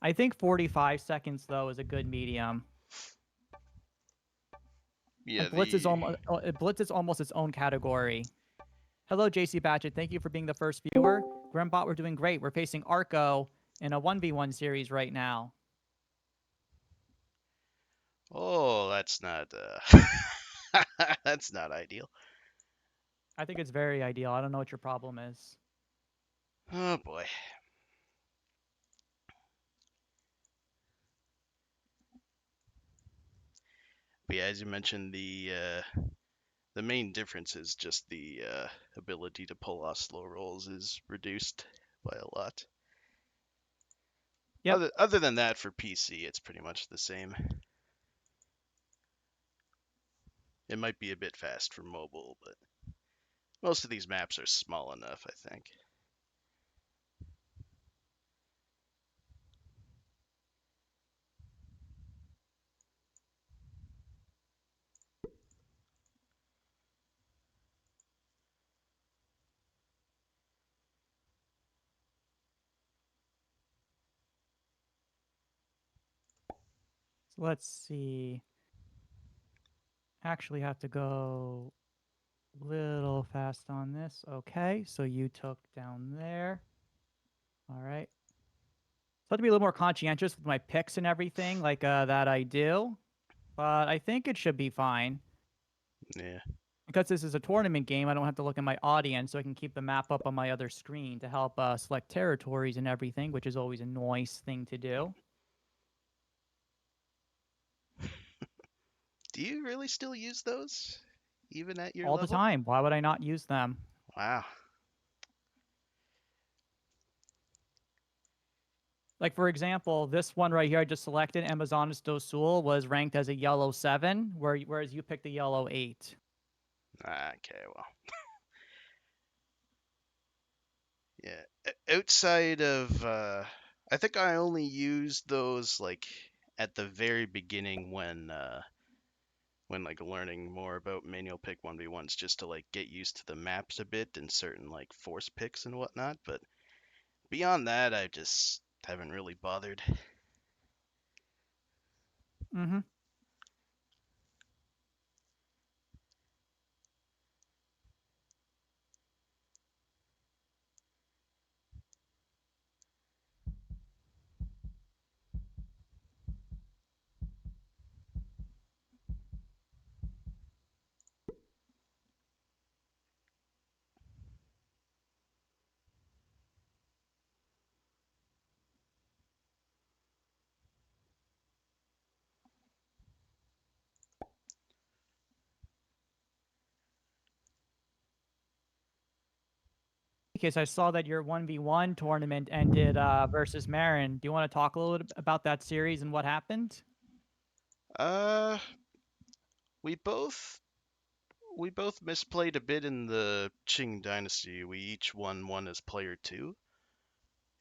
I think 45 seconds though is a good medium. Yeah, And Blitz is almost its own category. Hello, JC Batchett. Thank you for being the first viewer. Grembot, we're doing great. We're facing Arco in a 1v1 series right now. Oh, that's not that's not ideal. I think it's very ideal. I don't know what your problem is. Oh boy. But yeah, as you mentioned, the main difference is just the ability to pull off slow rolls is reduced by a lot. Yep. Other than that, for PC, it's pretty much the same. It might be a bit fast for mobile, but most of these maps are small enough, I think. So let's see. Actually have to go a little fast on this. Okay, so you took down there. All right. So I have to be a little more conscientious with my picks and everything like that I do. But I think it should be fine. Yeah. Because this is a tournament game, I don't have to look at my audience, so I can keep the map up on my other screen to help select territories and everything, which is always a nice thing to do. Do you really still use those, even at your All the level? time. Why would I not use them? Wow. Like, for example, this one right here I just selected, Amazonas do Sul, was ranked as a yellow 7, whereas you picked a yellow 8. Okay, well. Yeah. Outside of I think I only used those like at the very beginning when like learning more about manual pick 1v1s just to like get used to the maps a bit and certain like force picks and whatnot, but beyond that I just haven't really bothered. Mm-hmm. Because I saw that your 1v1 tournament ended versus Marin. Do you want to talk a little bit about that series and what happened? Uh we both we both misplayed a bit in the Qing dynasty. We each won one as player 2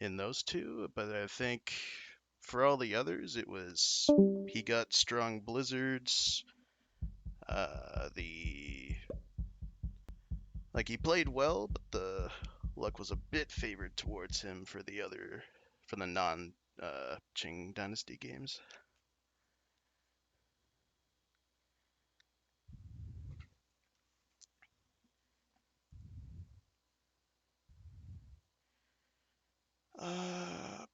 in those two, but I think for all the others, it was he got strong blizzards. The like he played well, but the luck was a bit favored towards him for the non Qing Dynasty games. Uh,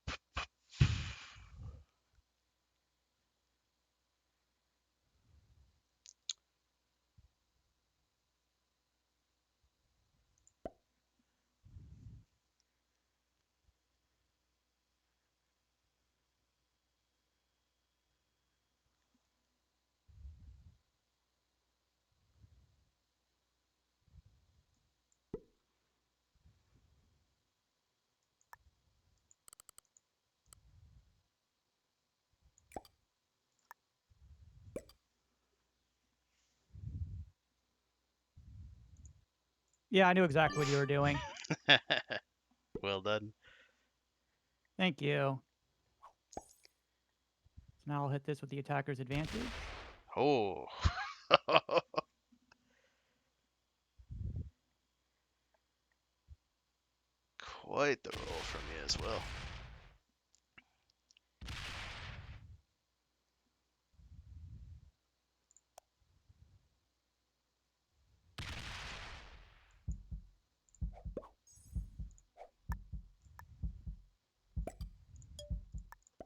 Yeah, I knew exactly what you were doing. well done. Thank you. So now I'll hit this with the attacker's advantage. Oh, quite the roll from you as well.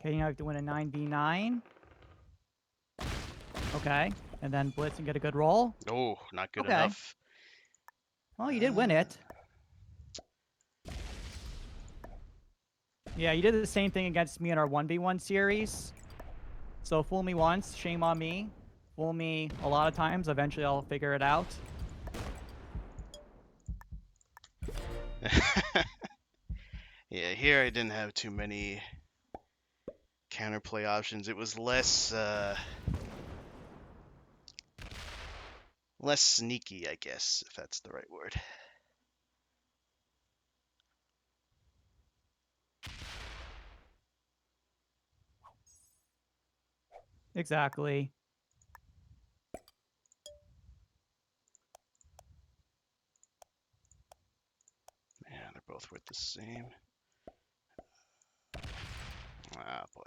Okay, you have to win a 9v9. Okay, and then blitz and get a good roll. Oh, not good Okay. enough. Well, you did win it. Yeah, you did the same thing against me in our 1v1 series. So fool me once, shame on me. Fool me a lot of times, eventually I'll figure it out. Yeah, here I didn't have too many counterplay options. It was less sneaky, I guess, if that's the right word. Exactly. Man, they're both worth the same. Ah, boy.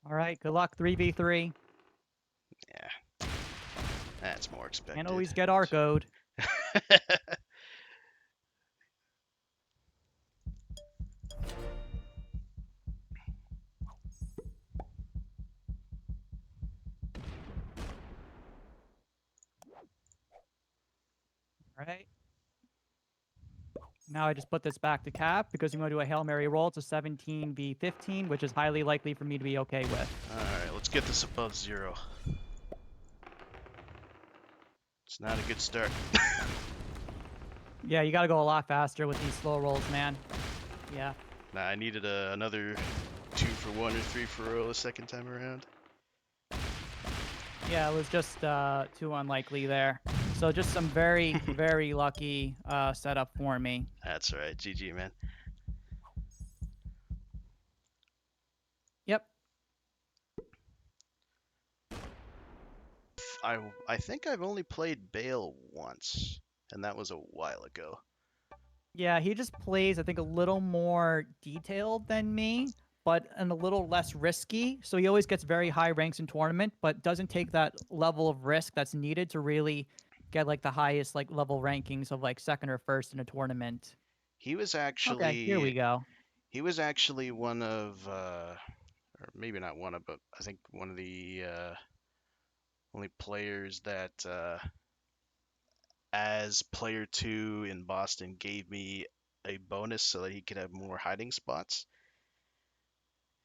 All right, good luck, 3v3. Yeah, that's more Can't expected. always get Arco'd. All right. Now I just put this back to cap because you want to do a Hail Mary roll. It's a 17v15, which is highly likely for me to be okay with. Alright, let's get this above 0. It's not a good start. Yeah, you got to go a lot faster with these slow rolls, man. Yeah. Nah, I needed another 2 for 1 or 3 for 0 the second time around. Yeah, it was just too unlikely there. So just some very, very lucky setup for me. That's alright, GG, man. Yep. I think I've only played Bale once, and that was a while ago. Yeah, he just plays, I think, a little more detailed than me, but and a little less risky. So he always gets very high ranks in tournament, but doesn't take that level of risk that's needed to really get like the highest like level rankings of like second or first in a tournament. He was Okay, here we actually go. one of or maybe not one of, but I think one of the only players that as player 2 in Boston gave me a bonus so that he could have more hiding spots.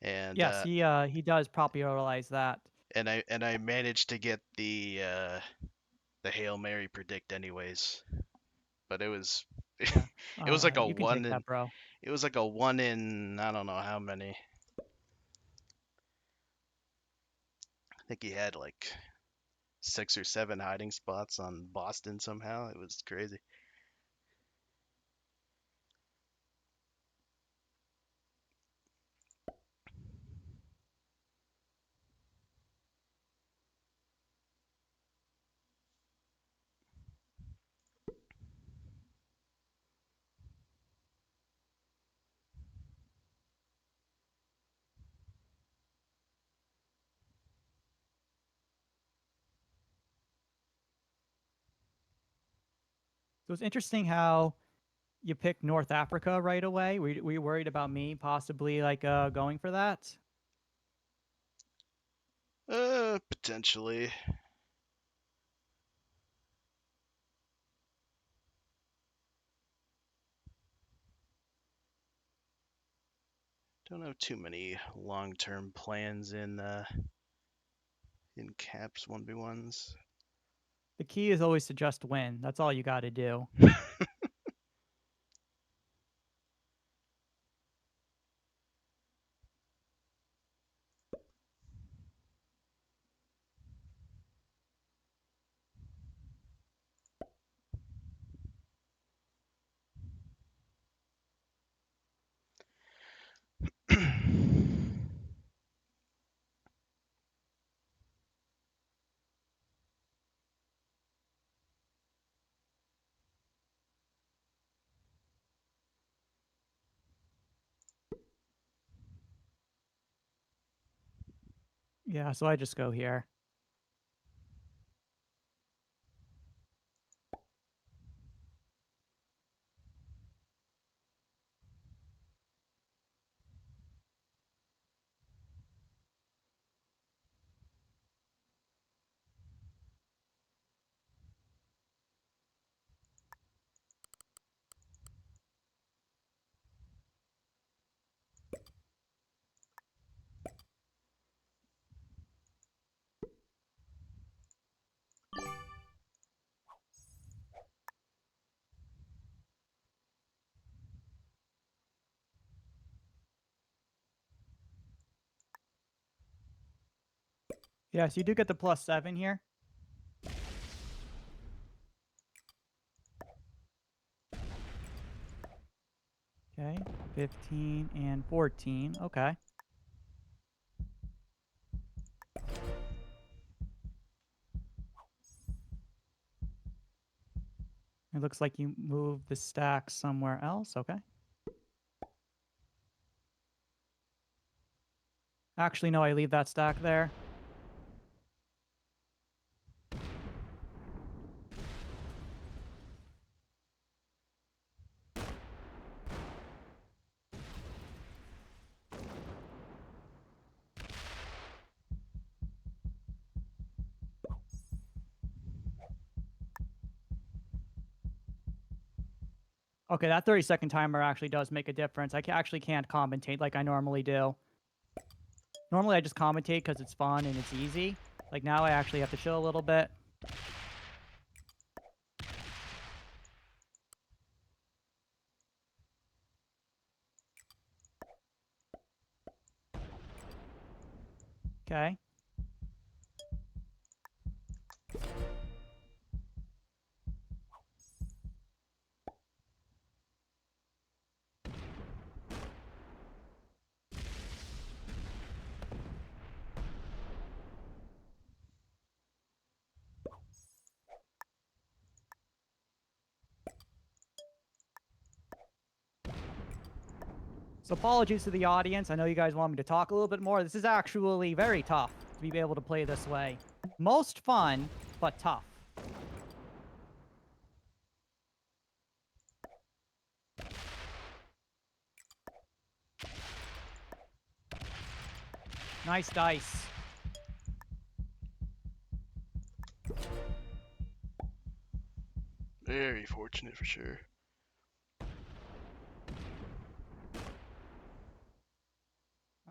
And Yes, he does popularize that. I managed to get the Hail Mary predict anyways. But it was Yeah. it was like a You can one take in that, bro. it was like a 1 in I don't know how many. I think he had like 6 or 7 hiding spots on Boston somehow. It was crazy. So it's interesting how you picked North Africa right away. Were you worried about me possibly like going for that? Potentially. Don't have too many long-term plans in caps 1v1s. The key is always to just win. That's all you got to do. Yeah, so I just go here. Yeah, so you do get the +7 here. Okay, 15 and 14. Okay. It looks like you move the stack somewhere else. Okay. Actually, no, I leave that stack there. Okay, that 30-second timer actually does make a difference. I actually can't commentate like I normally do. Normally, I just commentate because it's fun and it's easy. Like now, I actually have to chill a little bit. Okay. So apologies to the audience. I know you guys want me to talk a little bit more. This is actually very tough to be able to play this way. Most fun, but tough. Nice dice. Very fortunate for sure.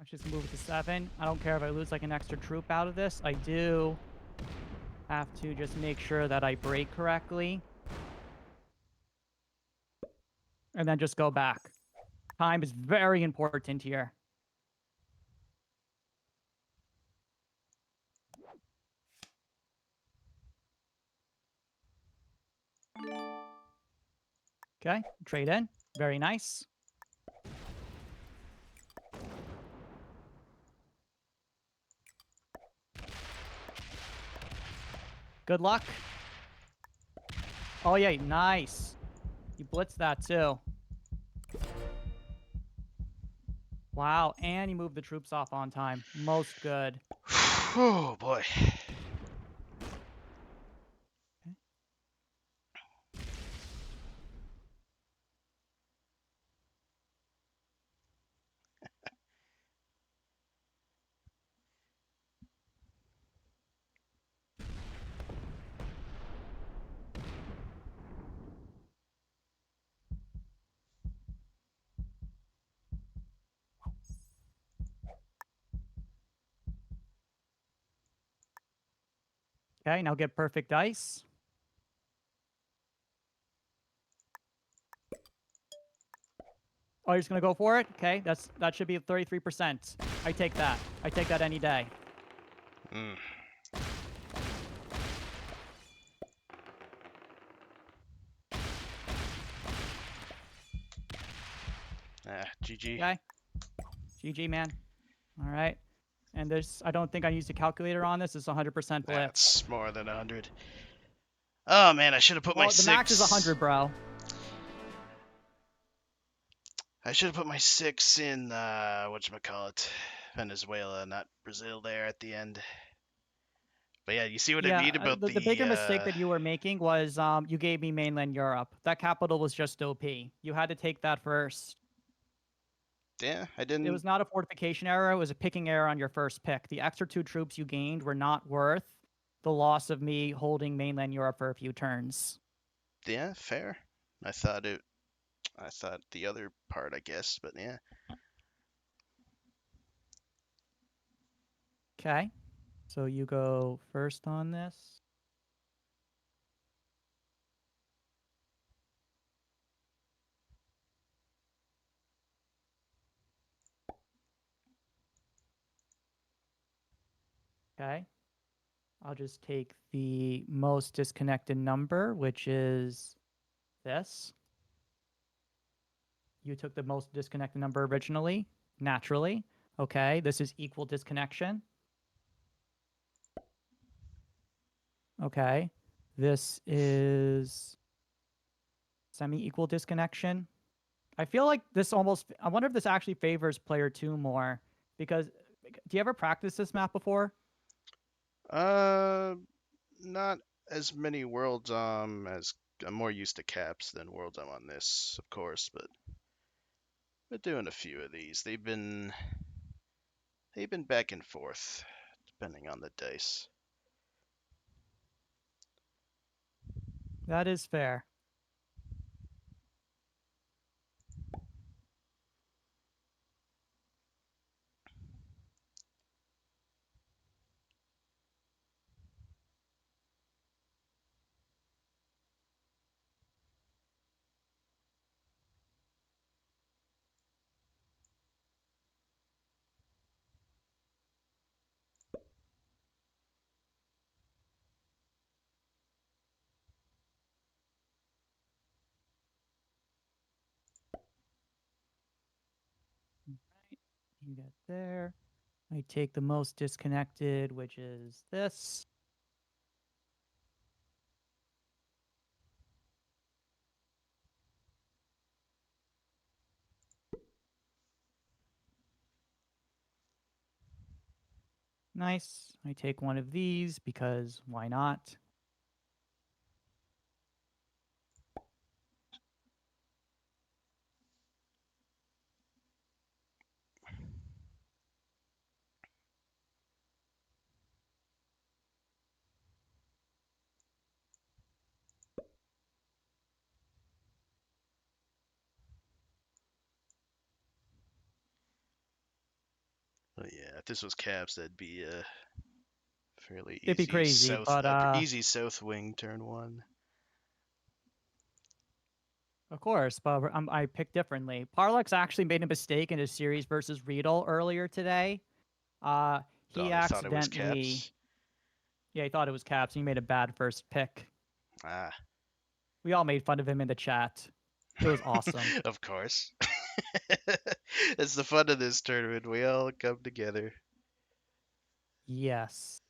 Let's just move it to 7. I don't care if I lose like an extra troop out of this. I do have to just make sure that I break correctly. And then just go back. Time is very important here. Okay, trade in. Very nice. Good luck. Oh, yeah, nice. You blitzed that, too. Wow, and you moved the troops off on time. Most good. Oh boy. Okay, now get perfect dice. Oh, you're just gonna go for it? Okay, that should be 33%. I take that. I take that any day. Mm. GG. Okay. GG, man. All right. And this, I don't think I used a calculator on this. It's 100% blitz. That's more than 100. Oh man, I should have put my Well, the max is 6. 100, bro. I should have put my 6 in whatchamacallit, Venezuela, not Brazil there at the end. But yeah, you see what I Yeah, mean about the bigger mistake that you were making was you gave me mainland Europe. That capital was just OP. You had to take that first. yeah, I It didn't. was not a fortification error. It was a picking error on your first pick. The extra 2 troops you gained were not worth the loss of me holding mainland Europe for a few turns. Yeah, fair. I thought the other part, I guess, but yeah. Okay. So you go first on this. Okay. I'll just take the most disconnected number, which is this. You took the most disconnected number originally, naturally. Okay, this is equal disconnection. Okay, this is semi-equal disconnection. I feel like this almost, I wonder if this actually favors player 2 more, because do you ever practice this map before? Uh, not as many worlds as I'm more used to caps than worlds I'm on this, of course, but been doing a few of these. They've been back and forth depending on the dice. That is fair. Right, you get there. I take the most disconnected, which is this. Nice. I take one of these because why not? But yeah, if this was caps, that'd be a fairly It'd be easy crazy, south but easy south wing turn one. of course, but I picked differently. Parlex actually made a mistake in his series versus Riedel earlier today. He Oh, they thought it was accidentally, caps. yeah, he thought it was caps. He made a bad first pick. Ah, We all made fun of him in the chat. It was awesome. of course. It's the fun of this tournament. We all come together. Yes.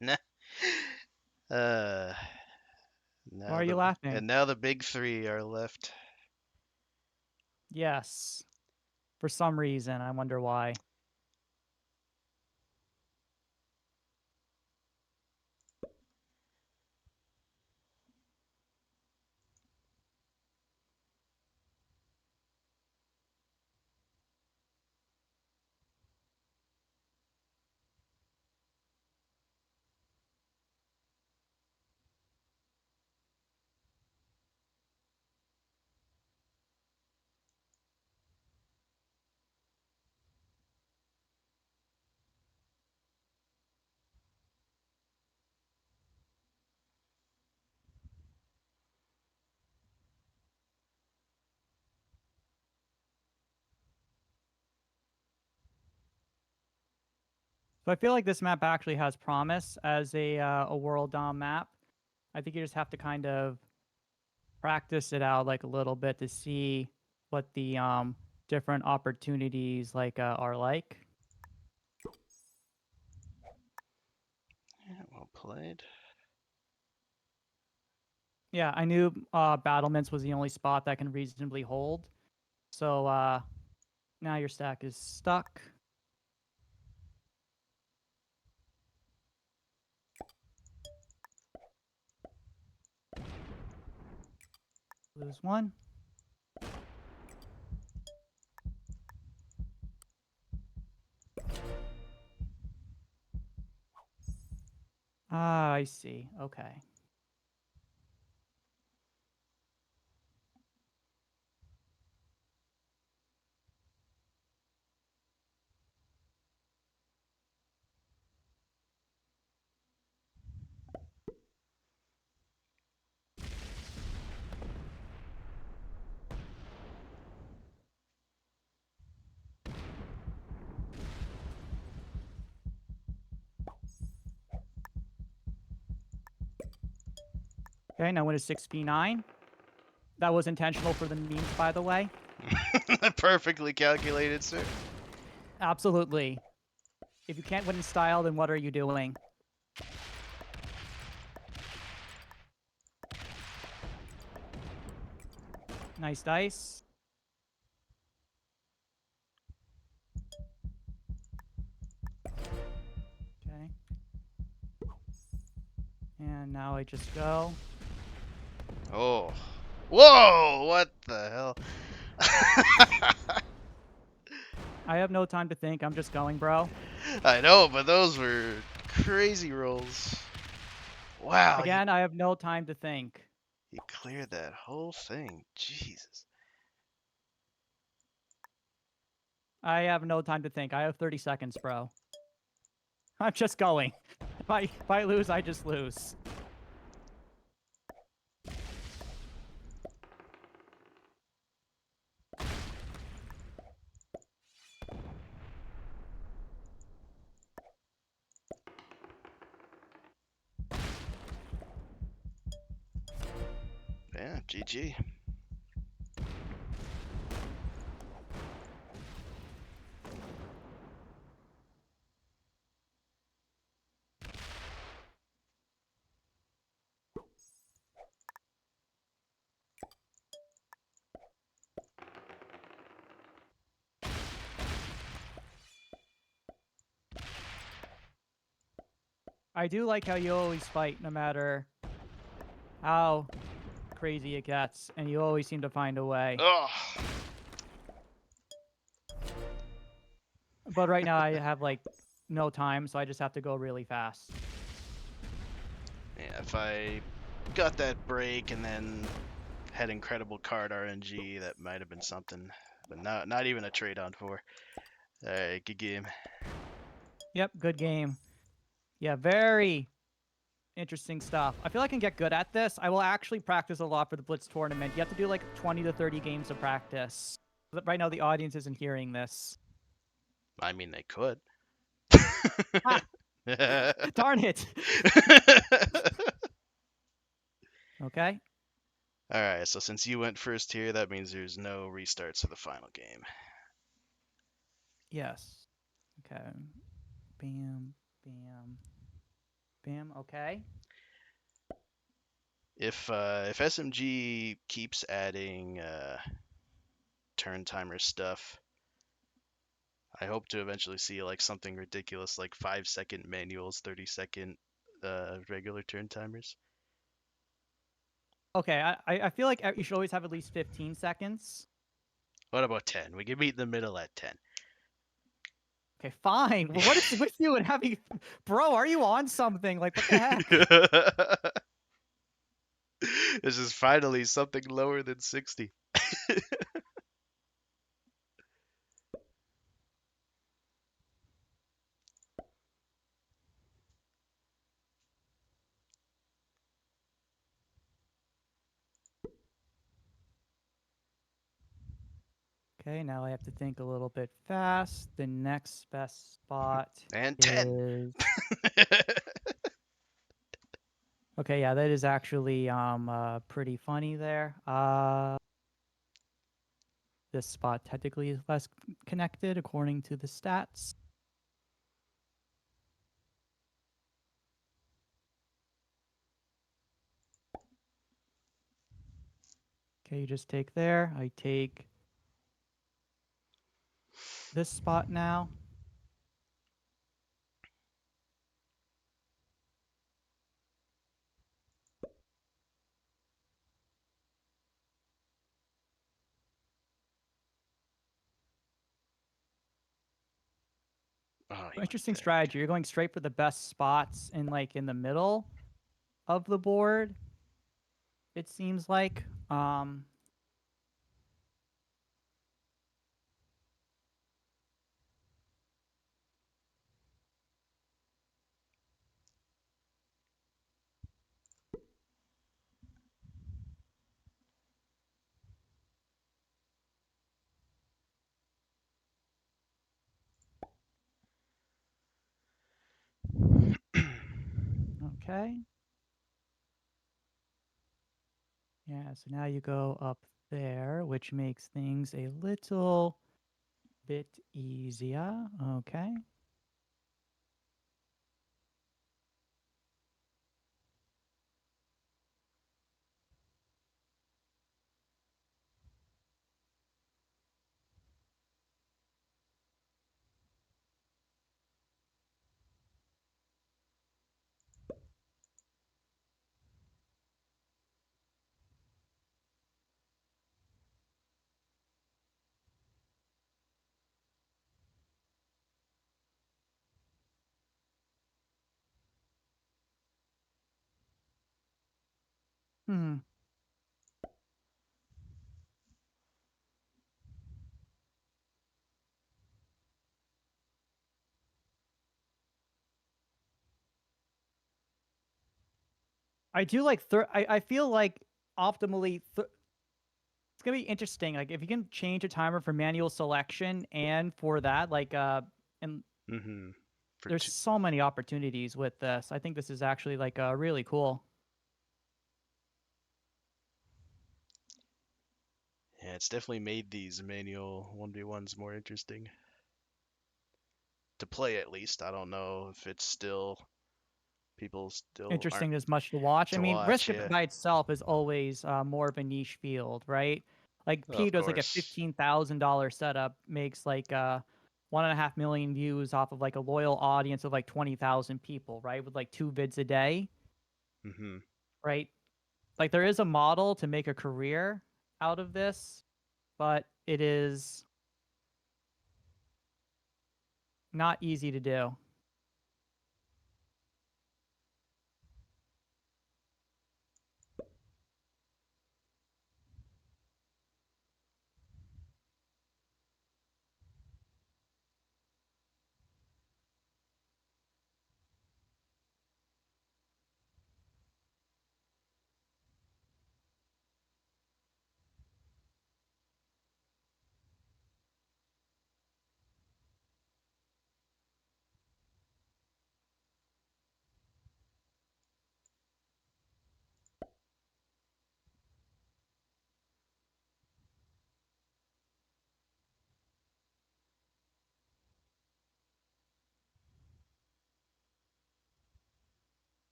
Nah. uh, Why now are you the laughing? and now the big three are left. Yes. For some reason, I wonder why. So I feel like this map actually has promise as a world dom map. I think you just have to kind of practice it out like a little bit to see what the different opportunities like are like. played. Yeah, I knew battlements was the only spot that can reasonably hold. So now your stack is stuck. Lose one. Ah, I see. Okay. Okay, now win is 6b9. That was intentional for the memes, by the way. Perfectly calculated, sir. Absolutely. If you can't win in style, then what are you doing? Nice dice. Okay. And now I just go. Oh. Whoa! What the hell? I have no time to think. I'm just going, bro. I know, but those were crazy rolls. Wow, Again, I have no time to think. you cleared that whole thing. Jesus. I have no time to think. I have 30 seconds, bro. I'm just going. If I lose, I just lose. Yeah, GG. I do like how you always fight no matter how crazy it gets, and you always seem to find a way. Oh. But right now I have like no time, so I just have to go really fast. Yeah, if I got that break and then had incredible card RNG, that might have been something. But not even a trade on for. Alright, good game. Yep, good game. Yeah, very interesting stuff. I feel like I can get good at this. I will actually practice a lot for the Blitz tournament. You have to do like 20 to 30 games of practice. But right now the audience isn't hearing this. I mean, they could. Ah, darn it. Okay. Alright, so since you went first here, that means there's no restarts for the final game. Yes. Okay. Bam, bam, bam. Okay. If SMG keeps adding turn timer stuff, I hope to eventually see like something ridiculous like 5-second manuals, 30-second regular turn timers. Okay. I feel like you should always have at least 15 seconds. What about 10? We can meet in the middle at 10. Okay, fine. Well, what is with you and having, bro? Are you on something? Like, what the heck? This is finally something lower than 60. Okay, now I have to think a little bit fast. The next best spot And 10. is okay. Yeah, that is actually pretty funny there. This spot technically is less connected according to the stats. Okay, you just take there. I take this spot now. Oh, he went Interesting there. strategy. You're going straight for the best spots in the middle of the board. It seems like. Okay. Yeah, so now you go up there, which makes things a little bit easier. Okay. Hmm. I do like I feel like optimally it's gonna be interesting. Like if you can change a timer for manual selection and for that, and Mm-hmm. For there's two. so many opportunities with this. I think this is actually like really cool. Yeah, it's definitely made these manual 1v1s more interesting to play at least. I don't know if it's still people still aren't Interesting as much to watch. I to mean, watch. Risk Yeah, by itself is always more of a niche field, right? Like of P does like a course. $15,000 setup, makes like 1.5 million views off of like a loyal audience of like 20,000 people, right? With like 2 vids a day, Mm-hmm. right? Like there is a model to make a career out of this, but it is not easy to do.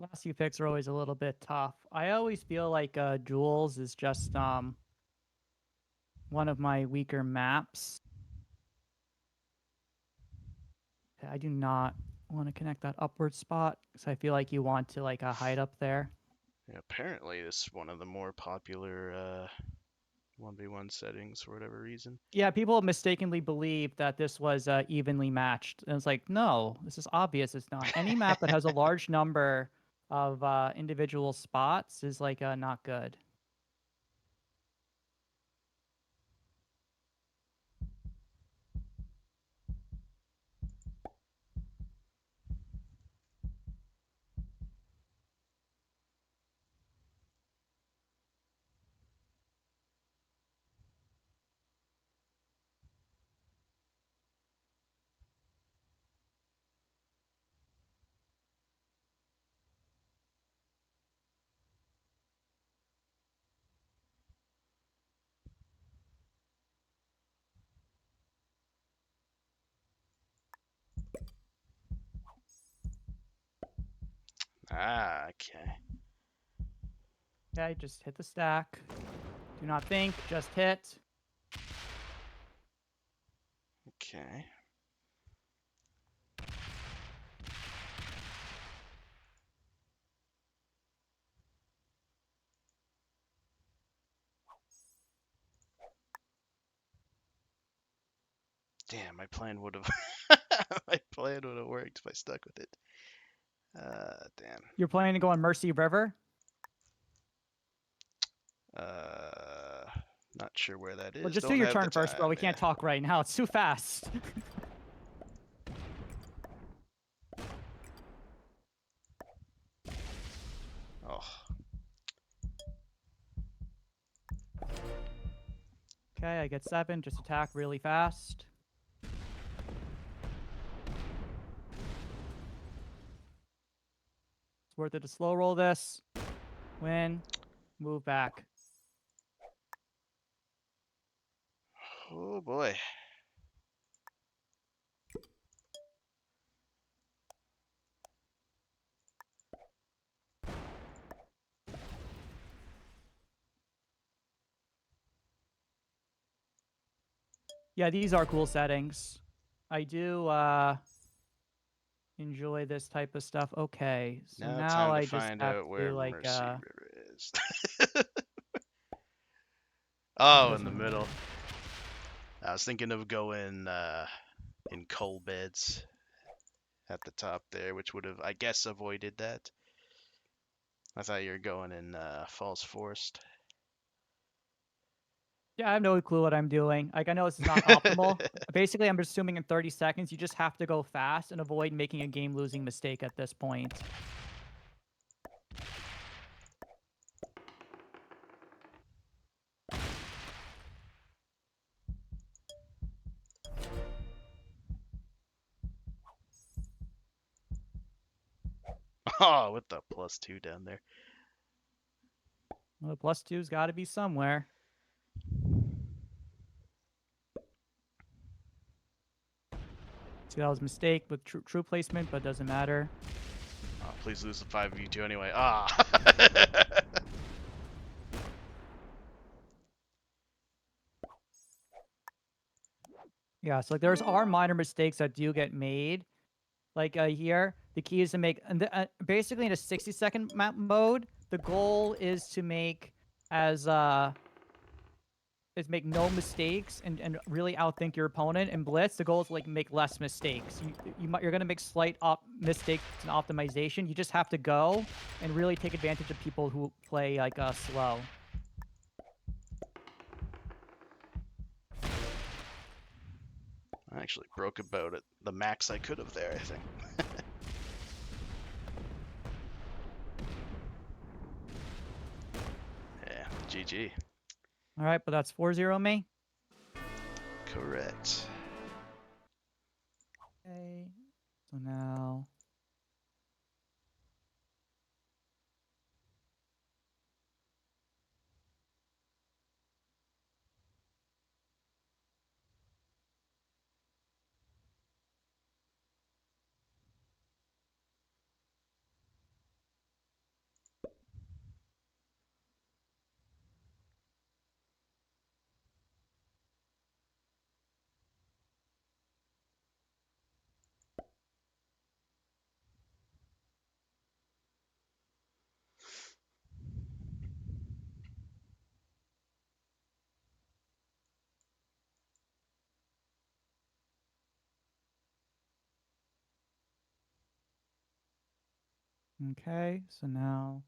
Last few picks are always a little bit tough. I always feel like Jules is just one of my weaker maps. Okay, I do not want to connect that upward spot because I feel like you want to like hide up there. Yeah, apparently, this is one of the more popular 1v1 settings for whatever reason. Yeah, people mistakenly believe that this was evenly matched, and it's like, no, this is obvious. It's not. Any map that has a large number of individual spots is like not good. Ah, okay. Okay, just hit the stack. Do not think, just hit. Okay. Damn, my plan would have my plan would have worked if I stuck with it. Damn. You're planning to go on Mercy River? Uh, Not sure where that Well, is. just do Don't your have the turn first, bro. time. We Yeah. can't talk right now. It's too fast. Oh. Okay, I get 7. Just attack really fast. It's worth it to slow roll this. Win. Move back. Oh boy. Yeah, these are cool settings. I do enjoy this type of stuff. Okay, so Now now time to I just find have out to where like Mercy River is. Oh, in the doesn't middle. really. I was thinking of going in coal beds at the top there, which would have, I guess, avoided that. I thought you were going in Falls Forest. Yeah, I have no clue what I'm doing. Like, I know this is not optimal. Basically, I'm assuming in 30 seconds, you just have to go fast and avoid making a game-losing mistake at this point. Oh, with the +2 down there. Well, the +2's got to be somewhere. See, that was a mistake with true placement, but doesn't matter. Oh, please lose the 5v2 anyway. Ah. Yeah, so like there's are minor mistakes that do get made. Like here, the key is to make, and basically in a 60-second map mode, the goal is to make as is make no mistakes and really outthink your opponent. And blitz, the goal is to like make less mistakes. You're gonna make slight mistakes in optimization. You just have to go and really take advantage of people who play like slow. I actually broke about it. The max I could have there, I think. Yeah, GG. All right, but that's 4-0 me. Correct. Okay, so now. Okay, so now.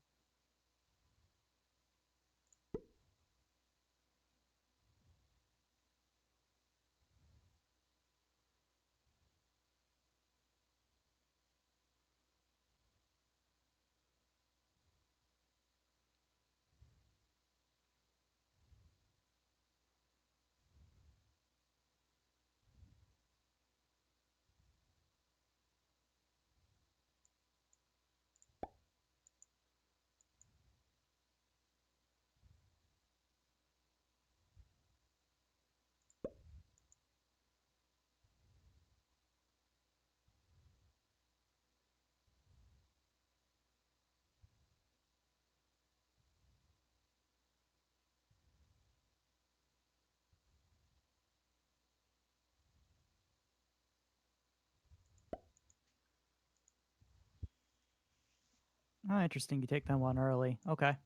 Oh, interesting. You take that one early. Okay.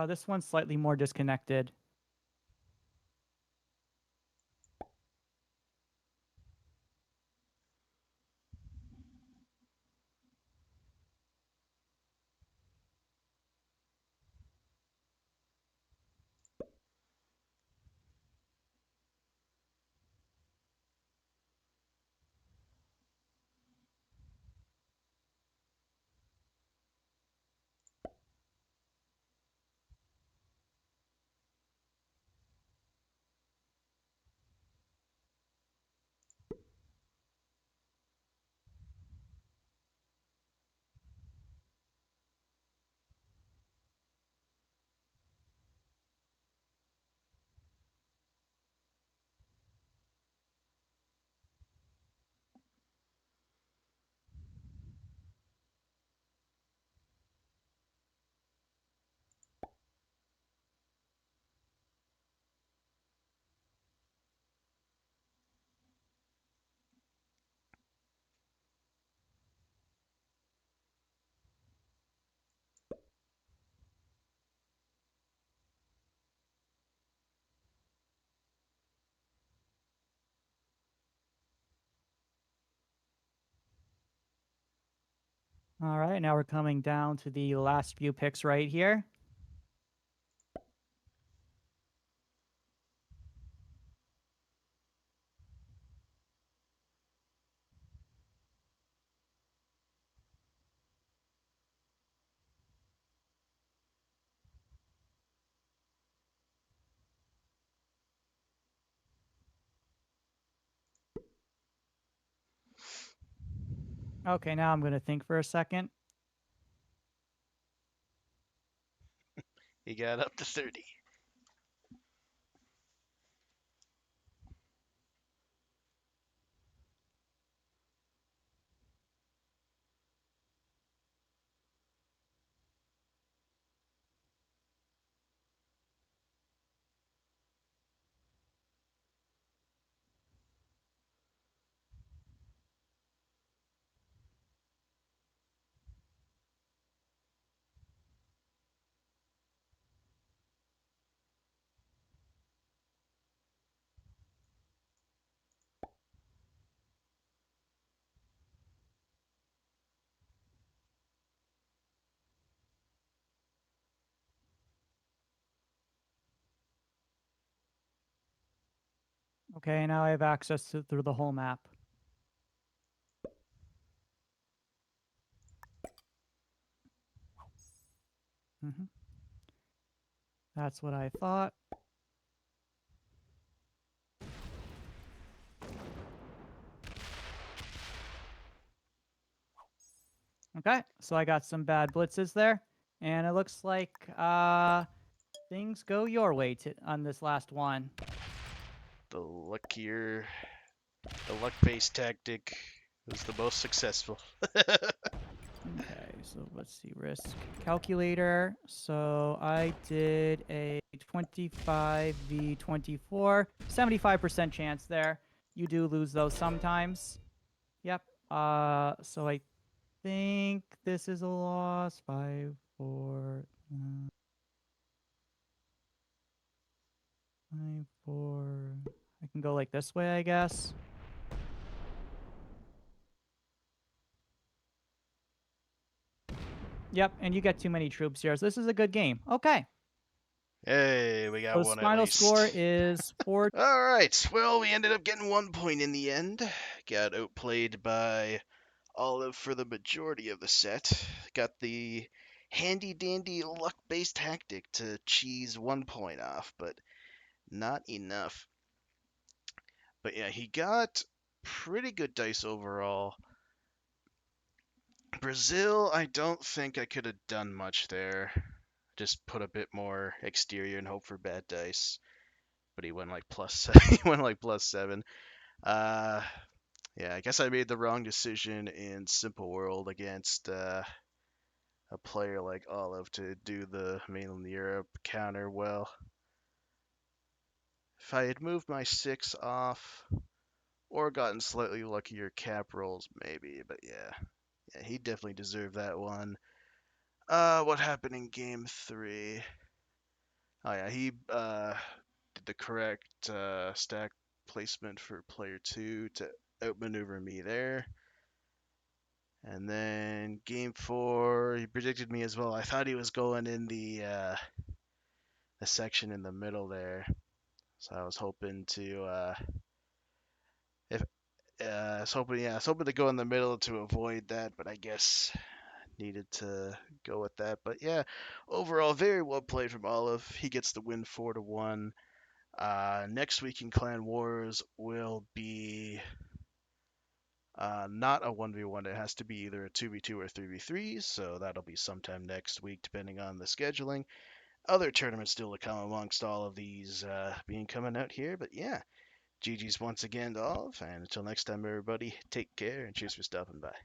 This one's slightly more disconnected. All right, now we're coming down to the last few picks right here. Okay, now I'm going to think for a second. He got up to 30. Okay, now I have access through the whole map. Hmm. That's what I thought. Okay, so I got some bad blitzes there, and it looks like things go your way on this last one. The luck-based tactic was the most successful. Okay, so let's see, risk calculator. So I did a 25 v 24, 75% chance there. You do lose those sometimes. Yep. So I think this is a loss. 5, 4, 5, 4. I can go like this way, I guess. Yep, and you get too many troops here. So this is a good game. Okay. Hey, we got So one at final least. score is 4. All right. Well, we ended up getting 1 point in the end. Got outplayed by Olive for the majority of the set. Got the handy dandy luck based tactic to cheese 1 point off, but not enough. But yeah, he got pretty good dice overall. Brazil, I don't think I could have done much there. Just put a bit more exterior and hope for bad dice. But he went like plus he went like +7. Uh, Yeah, I guess I made the wrong decision in Simple World against a player like Olive to do the mainland Europe counter well. If I had moved my 6 off or gotten slightly luckier cap rolls, maybe, but yeah, he definitely deserved that one. What happened in game 3? Oh yeah, he did the correct stack placement for player 2 to outmaneuver me there. And then game 4, he predicted me as well. I thought he was going in the section in the middle there, so I was hoping to if I was hoping to go in the middle to avoid that, but I guess needed to go with that. But yeah, overall, very well played from Olive. He gets the win 4-1. Next week in Clan Wars will be not a 1v1. It has to be either a 2v2 or 3v3. So that'll be sometime next week, depending on the scheduling. Other tournaments still to come amongst all of these being coming out here. But yeah, GG's once again to Olive. And until next time, everybody, take care and cheers for stopping by.